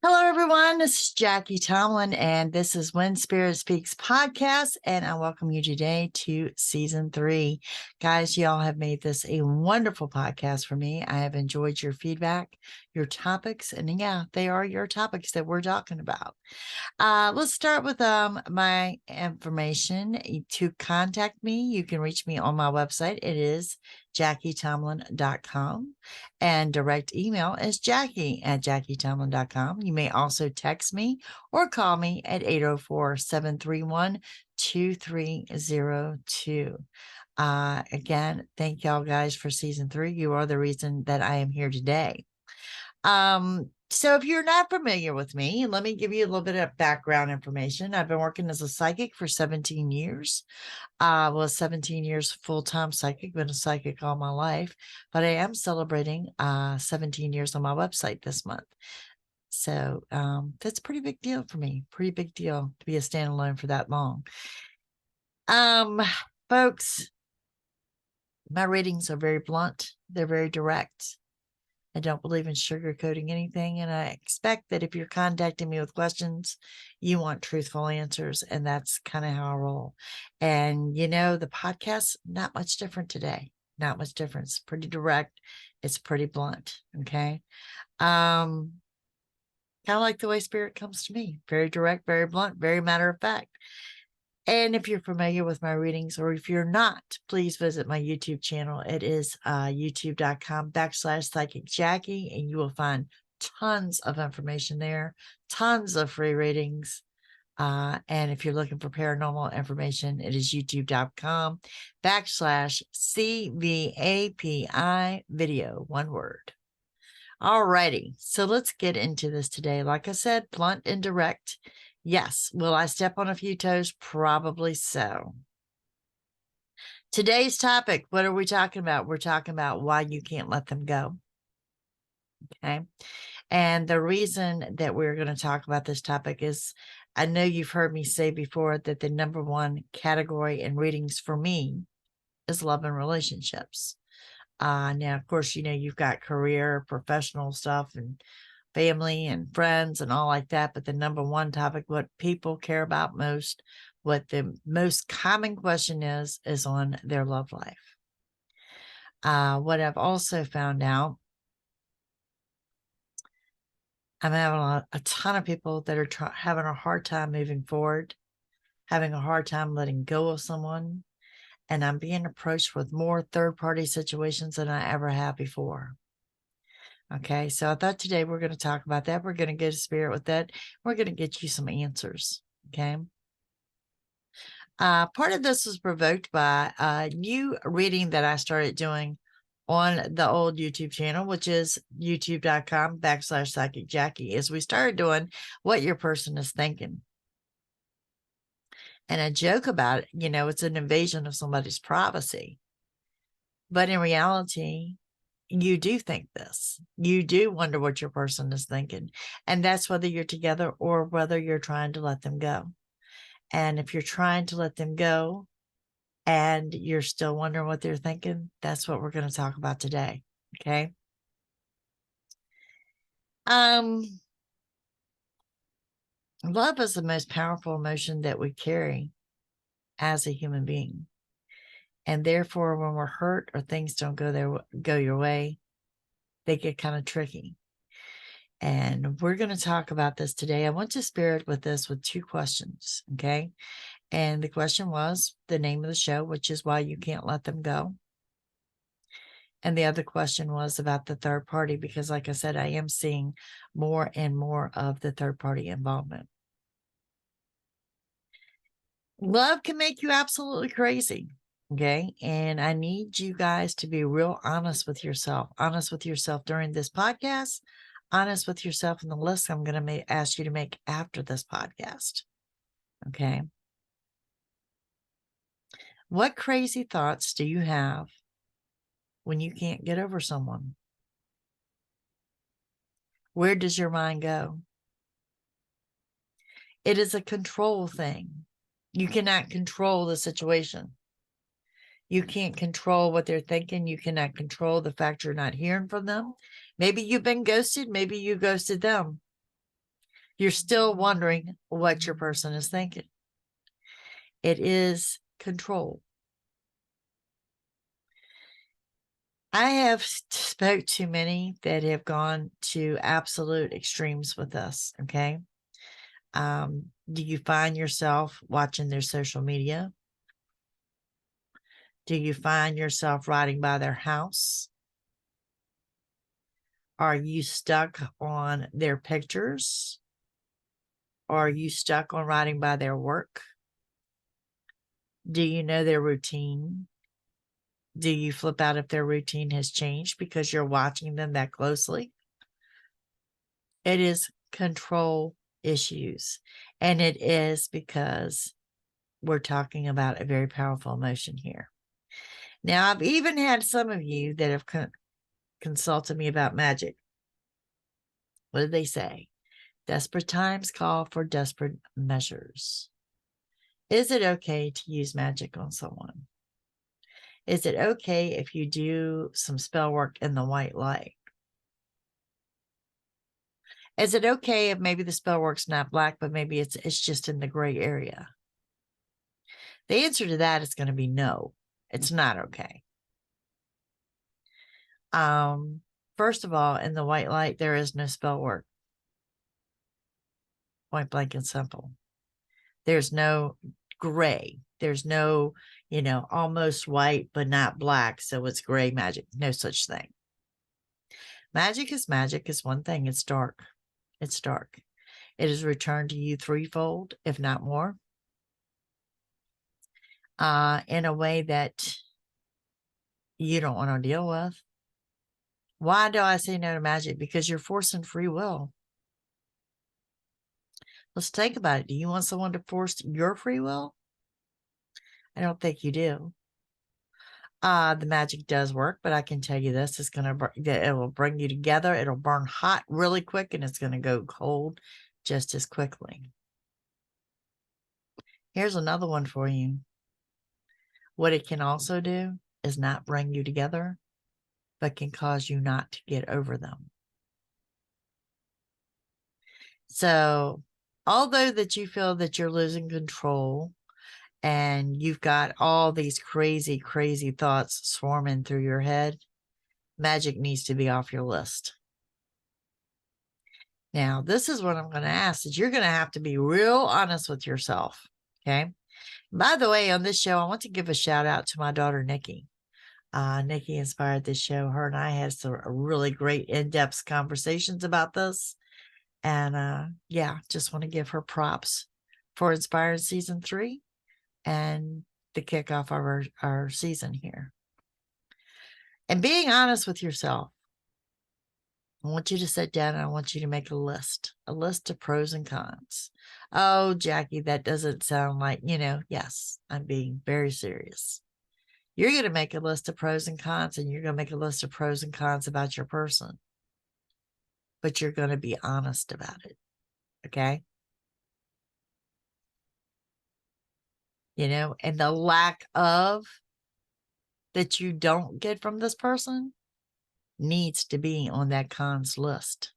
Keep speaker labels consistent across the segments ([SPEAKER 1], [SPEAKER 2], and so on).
[SPEAKER 1] Hello, everyone. This is Jackie Tomlin, and this is When Spirit Speaks podcast. And I welcome you today to season 3. Guys, y'all have made this a wonderful podcast for me. I have enjoyed your feedback, your topics, and yeah, they are your topics that we're talking about. Let's start with my information. To contact me, you can reach me on my website. It is JackieTomlin.com, and direct email is Jackie@JackieTomlin.com. You may also text me or call me at 804-731-2302. Again, thank y'all guys for season 3. You are the reason that I am here today. So if you're not familiar with me, let me give you a little bit of background information. I've been working as a psychic for 17 years. 17 years full-time psychic, been a psychic all my life, but I am celebrating 17 years on my website this month. So that's a pretty big deal for me. Pretty big deal to be a standalone for that long. Folks, my readings are very blunt. They're very direct. I don't believe in sugarcoating anything, and I expect that if you're contacting me with questions, you want truthful answers, and that's kind of how I roll. And the podcast, not much different today. Not much different. It's pretty direct. It's pretty blunt. Okay. Kind of like the way spirit comes to me. Very direct, very blunt, very matter of fact. And if you're familiar with my readings, or if you're not, please visit my YouTube channel. It is youtube.com/Psychic Jackie, and you will find tons of information there, tons of free readings. And if you're looking for paranormal information, it is youtube.com/CVAPI video, one word. Alrighty, so let's get into this today. Like I said, blunt and direct. Yes. Will I step on a few toes? Probably so. Today's topic, what are we talking about? We're talking about why you can't let them go. Okay. And the reason that we're going to talk about this topic is I know you've heard me say before that the number one category in readings for me is love and relationships. Now, of course, you've got career, professional stuff, and family and friends and all like that. But the number one topic, what people care about most, what the most common question is on their love life. What I've also found out, I'm having a ton of people that are having a hard time moving forward, having a hard time letting go of someone. And I'm being approached with more third-party situations than I ever have before. Okay, so I thought today we're going to talk about that. We're going to get a spirit with that. We're going to get you some answers. Okay. Part of this was provoked by a new reading that I started doing on the old YouTube channel, which is youtube.com/Psychic Jackie, as we started doing what your person is thinking. And I joke about it, it's an invasion of somebody's privacy. But in reality, you do think this. You do wonder what your person is thinking. And that's whether you're together or whether you're trying to let them go. And if you're trying to let them go and you're still wondering what they're thinking, that's what we're going to talk about today. Okay. Love is the most powerful emotion that we carry as a human being. And therefore, when we're hurt or things don't go your way, they get kind of tricky. And we're going to talk about this today. I went to spirit with this with 2 questions. Okay. And the question was the name of the show, which is why you can't let them go. And the other question was about the third party, because like I said, I am seeing more and more of the third party involvement. Love can make you absolutely crazy. Okay. And I need you guys to be real honest with yourself during this podcast, honest with yourself in the list I'm going to ask you to make after this podcast. Okay. What crazy thoughts do you have when you can't get over someone? Where does your mind go? It is a control thing. You cannot control the situation. You can't control what they're thinking. You cannot control the fact you're not hearing from them. Maybe you've been ghosted. Maybe you ghosted them. You're still wondering what your person is thinking. It is control. I have spoke to many that have gone to absolute extremes with us. Okay. Do you find yourself watching their social media? Do you find yourself riding by their house? Are you stuck on their pictures? Are you stuck on riding by their work? Do you know their routine? Do you flip out if their routine has changed because you're watching them that closely? It is control issues. And it is because we're talking about a very powerful emotion here. Now, I've even had some of you that have consulted me about magic. What did they say? Desperate times call for desperate measures. Is it okay to use magic on someone? Is it okay if you do some spell work in the white light? Is it okay if maybe the spell work's not black, but maybe it's just in the gray area? The answer to that is going to be no. It's not okay. First of all, in the white light, there is no spell work. Point blank and simple. There's no gray. There's no, almost white, but not black. So it's gray magic. No such thing. Magic is one thing. It's dark. It's dark. It is returned to you threefold, if not more, in a way that you don't want to deal with. Why do I say no to magic? Because you're forcing free will. Let's think about it. Do you want someone to force your free will? I don't think you do. The magic does work, but I can tell you this: it will bring you together. It'll burn hot really quick, and it's going to go cold just as quickly. Here's another one for you. What it can also do is not bring you together, but can cause you not to get over them. So, although that you feel that you're losing control and you've got all these crazy, crazy thoughts swarming through your head, magic needs to be off your list. Now, this is what I'm going to ask, is you're going to have to be real honest with yourself. Okay. By the way, on this show, I want to give a shout out to my daughter, Nikki. Nikki inspired this show. Her and I had some really great in-depth conversations about this. And just want to give her props for inspiring season 3 and the kickoff of our season here. And being honest with yourself. I want you to sit down and I want you to make a list of pros and cons. Oh, Jackie, that doesn't sound like, yes, I'm being very serious. You're going to make a list of pros and cons, and you're going to make a list of pros and cons about your person. But you're going to be honest about it. Okay? And the lack of that you don't get from this person needs to be on that cons list.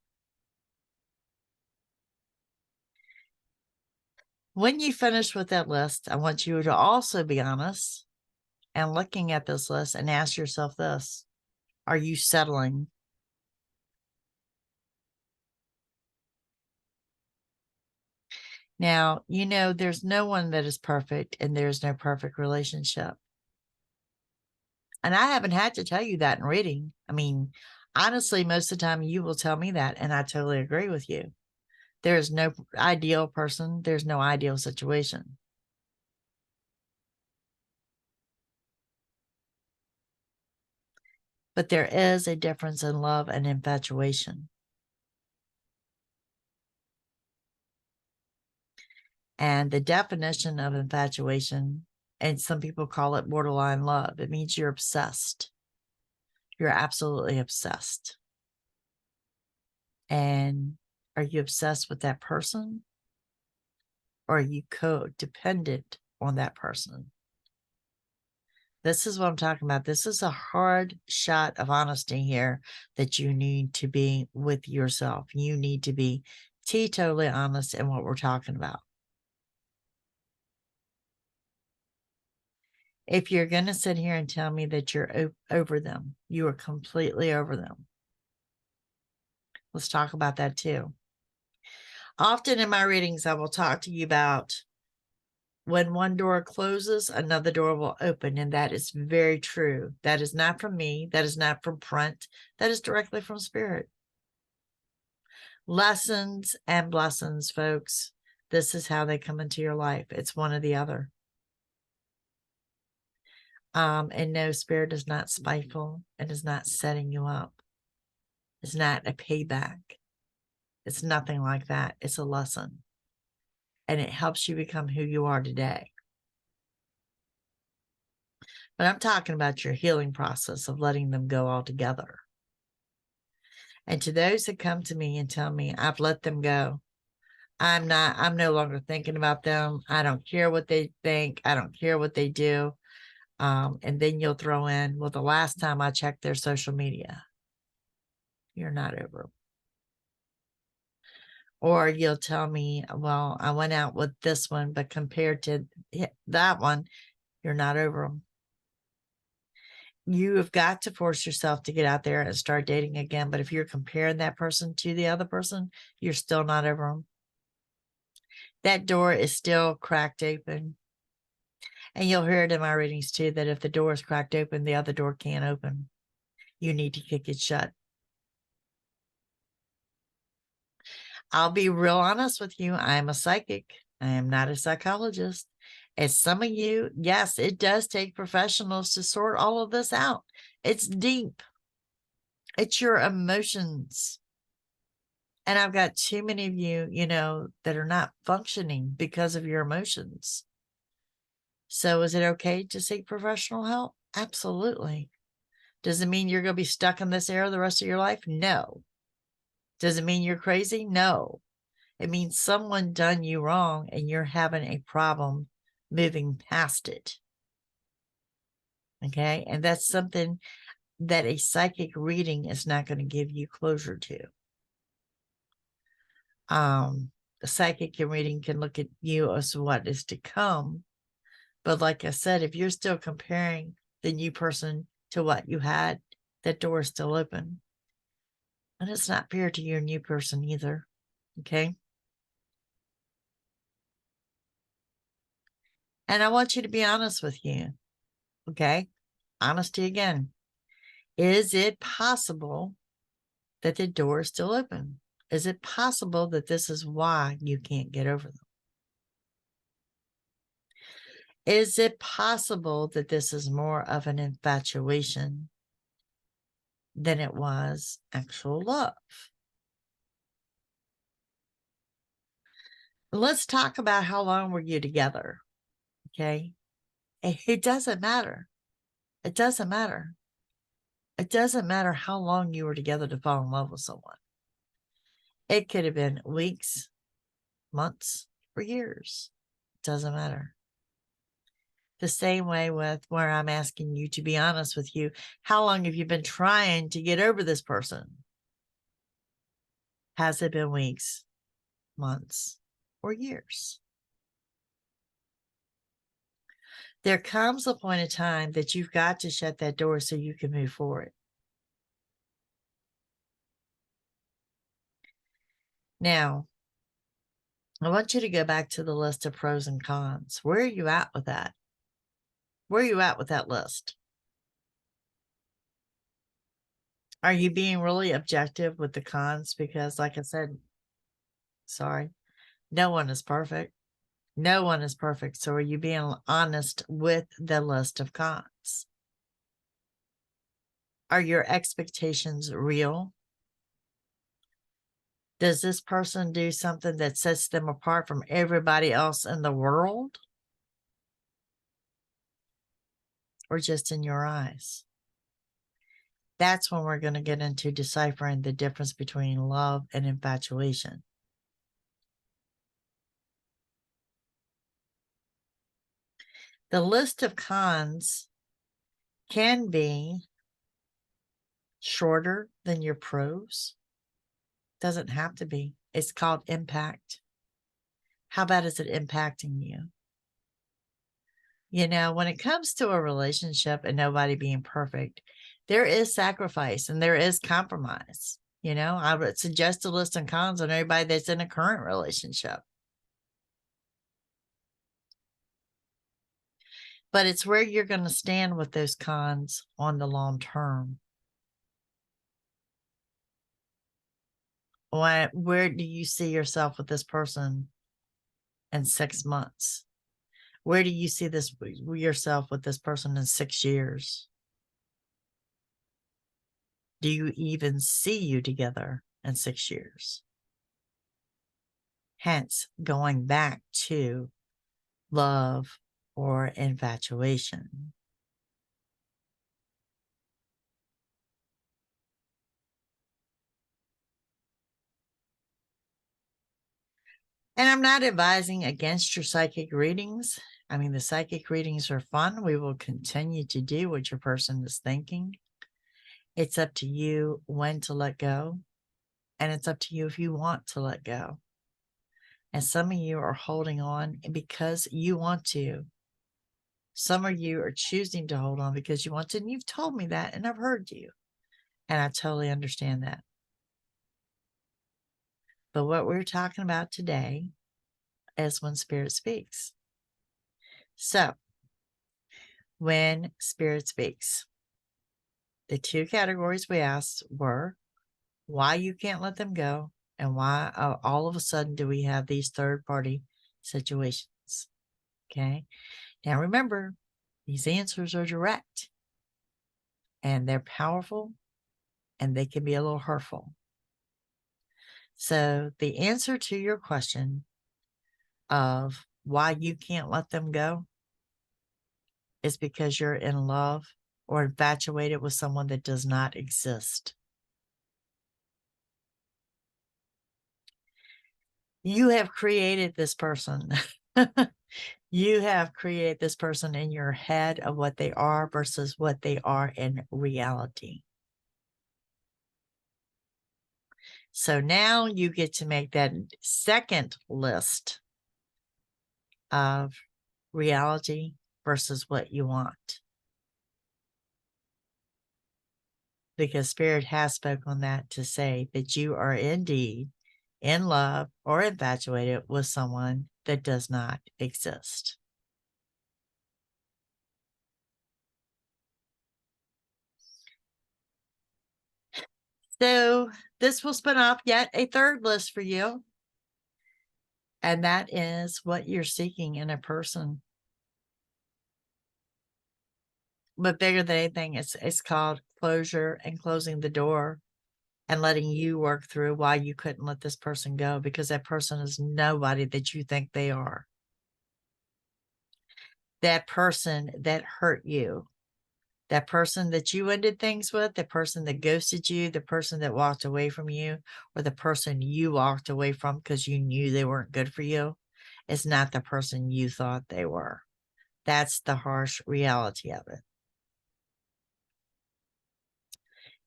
[SPEAKER 1] When you finish with that list, I want you to also be honest and looking at this list and ask yourself this: are you settling? Now, there's no one that is perfect, and there's no perfect relationship. And I haven't had to tell you that in reading. I mean, honestly, most of the time you will tell me that, and I totally agree with you. There is no ideal person. There's no ideal situation. But there is a difference in love and infatuation. And the definition of infatuation, and some people call it borderline love, it means you're obsessed. You're absolutely obsessed. And are you obsessed with that person? Or are you codependent on that person? This is what I'm talking about. This is a hard shot of honesty here that you need to be with yourself. You need to be teetotally honest in what we're talking about. If you're going to sit here and tell me that you're over them, you are completely over them. Let's talk about that too. Often in my readings, I will talk to you about when one door closes, another door will open. And that is very true. That is not from me. That is not from Brent. That is directly from Spirit. Lessons and blessings, folks. This is how they come into your life. It's one or the other. And no, Spirit is not spiteful. It is not setting you up. It's not a payback. It's nothing like that. It's a lesson. And it helps you become who you are today. But I'm talking about your healing process of letting them go altogether. And to those that come to me and tell me, I've let them go. I'm no longer thinking about them. I don't care what they think. I don't care what they do. And then you'll throw in, well, the last time I checked their social media, you're not over them. Or you'll tell me, well, I went out with this one, but compared to that one, you're not over them. You have got to force yourself to get out there and start dating again. But if you're comparing that person to the other person, you're still not over them. That door is still cracked open. And you'll hear it in my readings too, that if the door is cracked open, the other door can't open. You need to kick it shut. I'll be real honest with you. I am a psychic. I am not a psychologist. As some of you, yes, it does take professionals to sort all of this out. It's deep. It's your emotions. And I've got too many of you, that are not functioning because of your emotions. So is it okay to seek professional help? Absolutely. Does it mean you're going to be stuck in this era the rest of your life? No. Does it mean you're crazy? No. It means someone done you wrong and you're having a problem moving past it. Okay. And that's something that a psychic reading is not going to give you closure to. A psychic reading can look at you as what is to come. But like I said, if you're still comparing the new person to what you had, that door is still open. And it's not fair to your new person either. Okay. And I want you to be honest with you. Okay. Honesty again. Is it possible that the door is still open? Is it possible that this is why you can't get over them? Is it possible that this is more of an infatuation than it was actual love? Let's talk about how long were you together? Okay. It doesn't matter. It doesn't matter. It doesn't matter how long you were together to fall in love with someone. It could have been weeks, months, or years. It doesn't matter. The same way with where I'm asking you to be honest with you. How long have you been trying to get over this person? Has it been weeks, months, or years? There comes a point in time that you've got to shut that door so you can move forward. Now, I want you to go back to the list of pros and cons. Where are you at with that? Where are you at with that list? Are you being really objective with the cons? Because like I said, sorry, no one is perfect. No one is perfect. So are you being honest with the list of cons? Are your expectations real? Does this person do something that sets them apart from everybody else in the world? Or just in your eyes? That's when we're going to get into deciphering the difference between love and infatuation. The list of cons can be shorter than your pros. Doesn't have to be. It's called impact. How bad is it impacting you? You know, when it comes to a relationship and nobody being perfect, there is sacrifice and there is compromise. You know, I would suggest a list of cons on everybody that's in a current relationship. But it's where you're going to stand with those cons on the long term. Where do you see yourself with this person in 6 months? Where do you see this yourself with this person in 6 years? Do you even see you together in 6 years? Hence, going back to love or infatuation. And I'm not advising against your psychic readings. I mean, the psychic readings are fun. We will continue to do what your person is thinking. It's up to you when to let go. And it's up to you if you want to let go. And some of you are holding on because you want to. Some of you are choosing to hold on because you want to. And you've told me that, and I've heard you. And I totally understand that. But what we're talking about today is when Spirit speaks. So, when Spirit speaks, the two categories we asked were why you can't let them go and why all of a sudden do we have these third party situations. Okay. Now remember, these answers are direct and they're powerful and they can be a little hurtful. So the answer to your question of why you can't let them go is because you're in love or infatuated with someone that does not exist. You have created this person. You have created this person in your head of what they are versus what they are in reality. So now you get to make that second list of reality versus what you want. Because Spirit has spoken on that to say that you are indeed in love or infatuated with someone that does not exist. So this will spin off yet a third list for you. And that is what you're seeking in a person. But bigger than anything, it's called closure and closing the door and letting you work through why you couldn't let this person go, because that person is nobody that you think they are. That person that hurt you, that person that you ended things with, the person that ghosted you, the person that walked away from you, or the person you walked away from because you knew they weren't good for you, is not the person you thought they were. That's the harsh reality of it.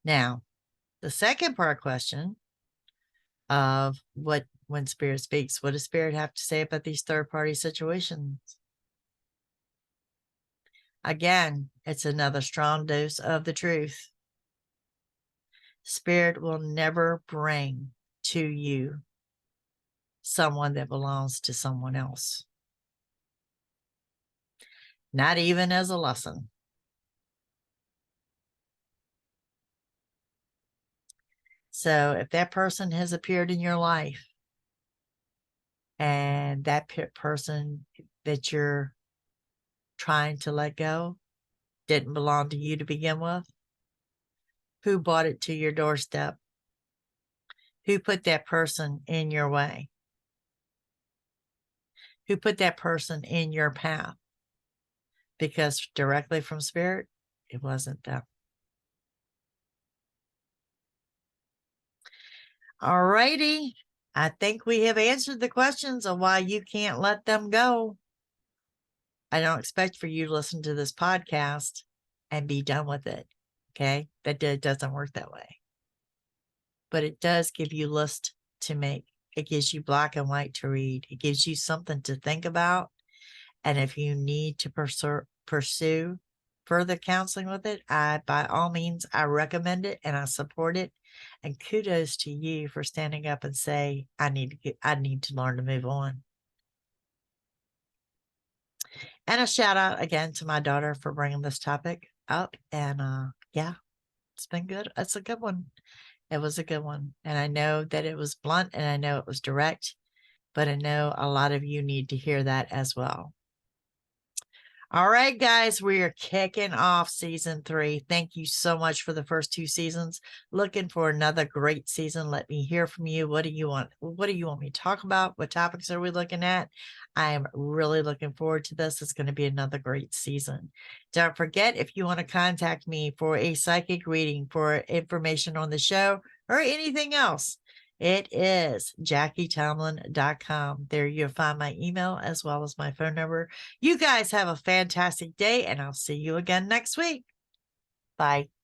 [SPEAKER 1] Now, the second part question of when Spirit speaks, what does Spirit have to say about these third party situations? Again, it's another strong dose of the truth. Spirit will never bring to you someone that belongs to someone else. Not even as a lesson. So if that person has appeared in your life and that person that you're trying to let go didn't belong to you to begin with, who brought it to your doorstep? Who put that person in your way? Who put that person in your path? Because directly from Spirit, it wasn't them. All righty. I think we have answered the questions of why you can't let them go. I don't expect for you to listen to this podcast and be done with it. Okay. That doesn't work that way. but it does give you list to make. It gives you black and white to read. It gives you something to think about. And if you need to pursue further counseling with it, by all means, I recommend it and I support it. And kudos to you for standing up and say, I need to learn to move on. And a shout out again to my daughter for bringing this topic up. And yeah, it's been good. It's a good one. It was a good one. And I know that it was blunt and I know it was direct, but I know a lot of you need to hear that as well. All right, guys, we are kicking off season 3. Thank you so much for the first 2 seasons. Looking for another great season. Let me hear from you. What do you want? What do you want me to talk about? What topics are we looking at? I am really looking forward to this. It's going to be another great season. Don't forget, if you want to contact me for a psychic reading, for information on the show, or anything else, it is JackieTomlin.com. There you'll find my email as well as my phone number. You guys have a fantastic day, and I'll see you again next week. Bye.